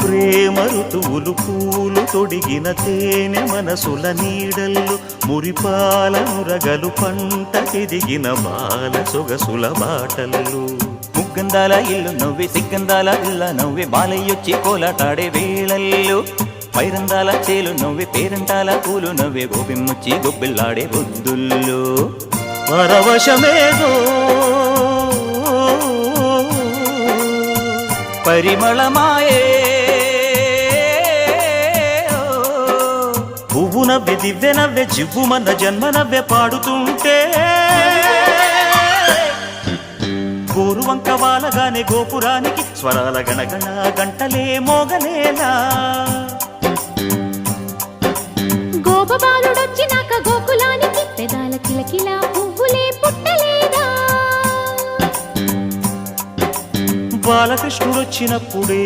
ప్రేమ ఋతువులు పూలు తొడిగిన తేనె మనసుల నీడల్లు మురిపాల నురగలు పంట ఎదిగిన బాల సొగసుల బాటల్లు ముగ్గందాల ఇల్లు నవ్వి సిగ్గందాల ఇల్ల నవ్వి బాలయ్యొచ్చి కోలాటాడే వేళల్లో పైరందాల చేలు నవ్వి పేరంటాల పూలు నవ్వి గోపిమ్ముచ్చి గొబ్బిల్లాడే బొద్దుల్లో పరవశమేదో పరిమళమాయే పువ్వు నవ్వె దివ్వె నవ్వె జివ్వుమన్న జన్మ నవ్వె పాడుతుంటే గోరువంక వాలగానే గోపురానికి స్వరాల గణగణ గంటలే మోగనేలా గోపబాలుడొచ్చినాక గోకులానికి పెదాల కిలకిలా పువ్వులే పుట్టలేదా బాలకృష్ణుడొచ్చినప్పుడే